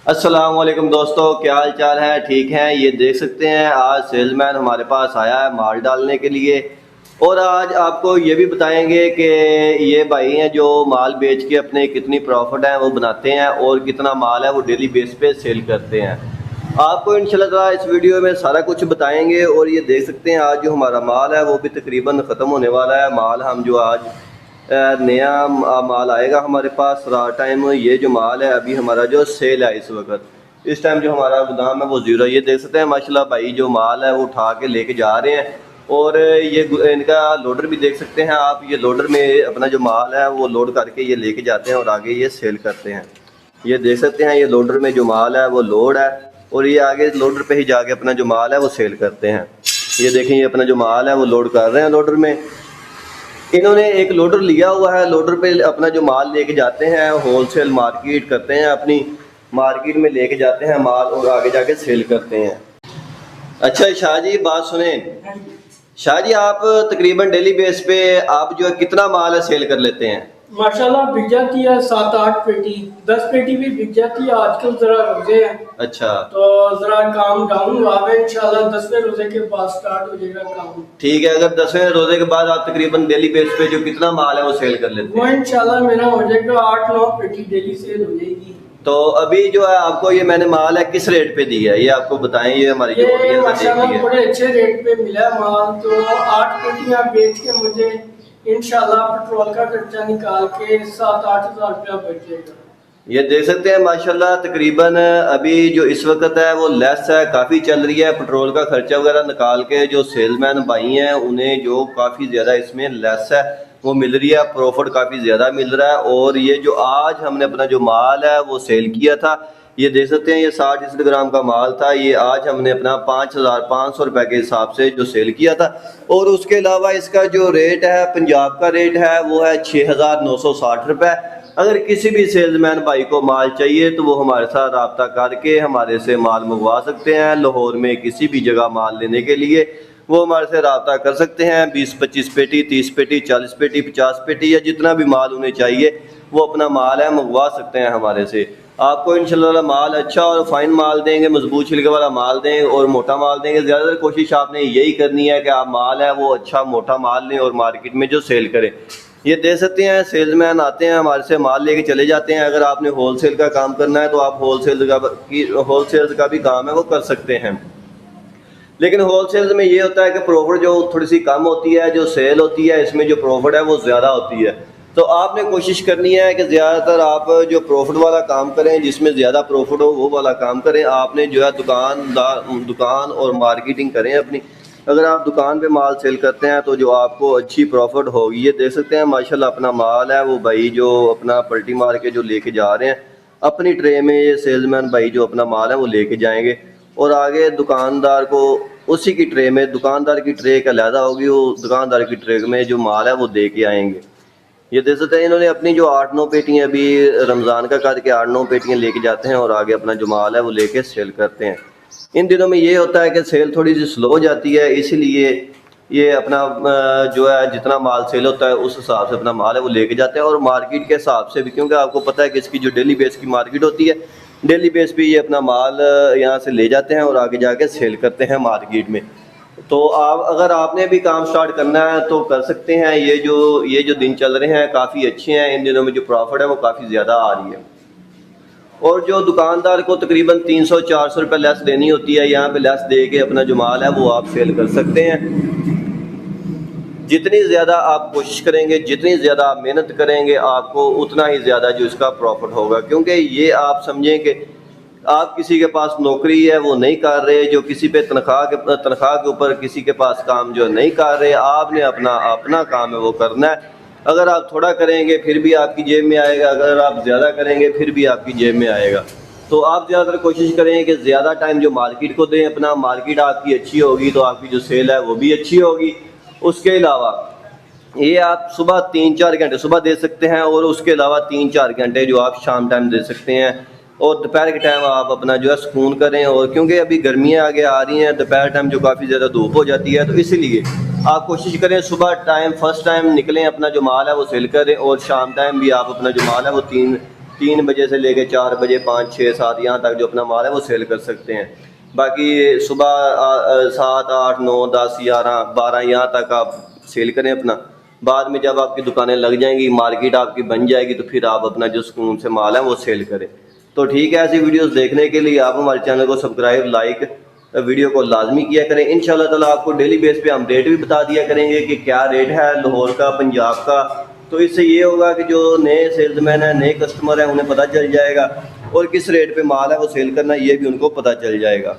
अस्सलाम वालेकुम दोस्तों, क्या हाल चाल है? ठीक हैं? ये देख सकते हैं आज सेल्समैन हमारे पास आया है माल डालने के लिए। और आज आपको ये भी बताएंगे कि ये भाई हैं जो माल बेच के अपने कितनी प्रॉफिट है वो बनाते हैं और कितना माल है वो डेली बेस पे सेल करते हैं। आपको इंशाल्लाह ताला इस वीडियो में सारा कुछ बताएंगे। और ये देख सकते हैं आज जो हमारा माल है वो भी तकरीबन ख़त्म होने वाला है। माल हम जो आज नया माल आएगा हमारे पास रात टाइम। ये जो माल है अभी हमारा जो सेल है इस टाइम जो हमारा गोदाम है वो ज़ीरो। ये देख सकते हैं माशाल्लाह भाई जो माल है वो उठा के लेके जा रहे हैं। और ये इनका लोडर भी देख सकते हैं आप। ये लोडर में अपना जो माल है वो लोड करके ये लेके जाते हैं और आगे ये सेल करते हैं। ये देख सकते हैं ये लोडर में जो माल है वो लोड है और ये आगे लोडर पे ही जाके अपना जो माल है वो सेल करते हैं। ये देखें ये अपना जो माल है वो लोड कर रहे हैं लोडर में। इन्होंने एक लोडर लिया हुआ है, लोडर पे अपना जो माल लेके जाते हैं होलसेल मार्केट करते हैं, अपनी मार्केट में लेके जाते हैं माल और आगे जाके सेल करते हैं। अच्छा शाह जी बात सुने, शाह जी आप तकरीबन डेली बेस पे आप जो है कितना माल है सेल कर लेते हैं? माशाल्लाह बिक जाती है 7-8 पेटी, 10 पेटी भी बिक जाती है। आजकल जरा रोजे हैं अच्छा तो जरा काम डाउन हुआ है। इंशाल्लाह 10वें रोजे के बाद स्टार्ट हो जाएगा काम। ठीक है, अगर 10वें रोजे के बाद आप तकरीबन डेली बेस पे जो कितना माल है वो सेल कर लेते वो हैं? इंशाल्लाह मेरा हो जाएगा 8-9 पेटी डेली सेल हो जाएगी। तो अभी जो है आपको ये मैंने माल है किस रेट पे दिया है ये आपको बताएं। ये हमारी जो ये ऑडियंस है माशाल्लाह बड़े अच्छे रेट पे मिला है माल। तो 8 पेटियां बेच के मुझे इंशाल्लाह पेट्रोल का खर्चा निकाल के 7-8 हज़ार रुपया बच जाएगा। ये देख सकते हैं माशाल्लाह तकरीबन अभी जो इस वक्त है वो लेस है, काफ़ी चल रही है। पेट्रोल का खर्चा वगैरह निकाल के जो सेल्समैन भाई हैं उन्हें जो काफ़ी ज़्यादा इसमें लेस है वो मिल रही है, प्रॉफिट काफ़ी ज़्यादा मिल रहा है। और ये जो आज हमने अपना जो माल है वो सेल किया था, ये देख सकते हैं ये 60 ग्राम का माल था। ये आज हमने अपना 5500 रुपये के हिसाब से जो सेल किया था। और उसके अलावा इसका जो रेट है पंजाब का रेट है वो है 6960 रुपये। अगर किसी भी सेल्समैन भाई को माल चाहिए तो वो हमारे साथ रब्ता करके हमारे से माल मंगवा सकते हैं। लाहौर में किसी भी जगह माल लेने के लिए वो हमारे से रब्ता कर सकते हैं। 20-25 पेटी, 30 पेटी, 40 पेटी, 50 पेटी या जितना भी माल उन्हें चाहिए वो अपना माल है मंगवा सकते हैं हमारे से। आपको इंशाल्लाह माल अच्छा और फाइन माल देंगे, मजबूत छिलके वाला माल देंगे और मोटा माल देंगे। ज़्यादातर कोशिश आपने यही करनी है कि आप माल है वो अच्छा मोटा माल लें और मार्केट में जो सेल करें। ये देख सकते हैं सेल्समैन आते हैं हमारे से माल लेके चले जाते हैं। अगर आपने होलसेल का काम करना है तो आप होलसेल का भी काम है वो कर सकते हैं। लेकिन होलसेल में ये होता है कि प्रॉफिट जो थोड़ी सी कम होती है, जो सेल होती है इसमें जो प्रॉफिट है वो ज़्यादा होती है। तो आपने कोशिश करनी है कि ज़्यादातर आप जो प्रॉफिट वाला काम करें, जिसमें ज़्यादा प्रॉफिट हो वो वाला काम करें। आपने जो है दुकान और मार्केटिंग करें अपनी। अगर आप दुकान पे माल सेल करते हैं तो जो आपको अच्छी प्रॉफिट होगी। ये देख सकते हैं माशाल्लाह अपना माल है वो भाई जो अपना पलटी मार के जो लेके जा रहे हैं अपनी ट्रे में। ये सेल्समैन भाई जो अपना माल है वो लेके जाएंगे और आगे दुकानदार को उसी की ट्रे में, दुकानदार की ट्रे का अलहदा होगी, वो दुकानदार की ट्रे में जो माल है वो दे के आएंगे। ये देख सकते हैं इन्होंने अपनी जो 8-9 पेटियाँ अभी रमज़ान का करके 8-9 पेटियाँ लेके जाते हैं और आगे अपना जो माल है वो लेके सेल करते हैं। इन दिनों में ये होता है कि सेल थोड़ी सी स्लो हो जाती है, इसीलिए ये अपना जो है जितना माल सेल होता है उस हिसाब से अपना माल है वो लेके जाते हैं। और मार्केट के हिसाब से भी, क्योंकि आपको पता है कि इसकी जो डेली बेस की मार्केट होती है, डेली बेस पे ये अपना माल यहाँ से ले जाते हैं और आगे जाके सेल करते हैं मार्केट में। तो आप अगर आपने भी काम स्टार्ट करना है तो कर सकते हैं। ये जो दिन चल रहे हैं काफ़ी अच्छे हैं। इन दिनों में जो प्रॉफिट है वो काफ़ी ज़्यादा आ रही है। और जो दुकानदार को तकरीबन 300-400 रुपये लेस देनी होती है, यहाँ पे लेस दे के अपना जो माल है वो आप सेल कर सकते हैं। जितनी ज़्यादा आप कोशिश करेंगे, जितनी ज़्यादा आप मेहनत करेंगे, आपको उतना ही ज़्यादा जो इसका प्रॉफिट होगा। क्योंकि ये आप समझें कि आप किसी के पास नौकरी है वो नहीं कर रहे, जो किसी पे तनख्वाह के ऊपर किसी के पास काम जो नहीं कर रहे। आपने अपना काम है वो करना है। अगर आप थोड़ा करेंगे फिर भी आपकी जेब में आएगा, अगर आप ज़्यादा करेंगे फिर भी आपकी जेब में आएगा। तो आप ज़्यादातर कोशिश करें कि ज़्यादा टाइम जो मार्केट को दें अपना। मार्केट आपकी अच्छी होगी तो आपकी जो सेल है वो भी अच्छी होगी। उसके अलावा ये आप सुबह 3-4 घंटे सुबह दे सकते हैं और उसके अलावा 3-4 घंटे जो आप शाम टाइम दे सकते हैं। और दोपहर के टाइम आप अपना जो है सुकून करें। और क्योंकि अभी गर्मियाँ आगे आ रही हैं, दोपहर टाइम जो काफ़ी ज़्यादा धूप हो जाती है, तो इसीलिए आप कोशिश करें सुबह टाइम फर्स्ट टाइम निकलें, अपना जो माल है वो सेल करें। और शाम टाइम भी आप अपना जो माल है वो 3 बजे से लेके 4 बजे 5 6 7 यहाँ तक जो अपना माल है वो सेल कर सकते हैं। बाकी सुबह 7 8 9 10 11 12 यहाँ तक आप सेल करें अपना। बाद में जब आपकी दुकानें लग जाएंगी, मार्केट आपकी बन जाएगी, तो फिर आप अपना जो सुकून से माल है वो सेल करें। तो ठीक है, ऐसी वीडियोस देखने के लिए आप हमारे चैनल को सब्सक्राइब लाइक वीडियो को लाजमी किया करें। इंशाल्लाह ताला आपको डेली बेस पे हम रेट भी बता दिया करेंगे कि क्या रेट है लाहौर का, पंजाब का। तो इससे ये होगा कि जो नए सेल्समैन हैं, नए कस्टमर हैं, उन्हें पता चल जाएगा और किस रेट पे माल है वो सेल करना ये भी उनको पता चल जाएगा।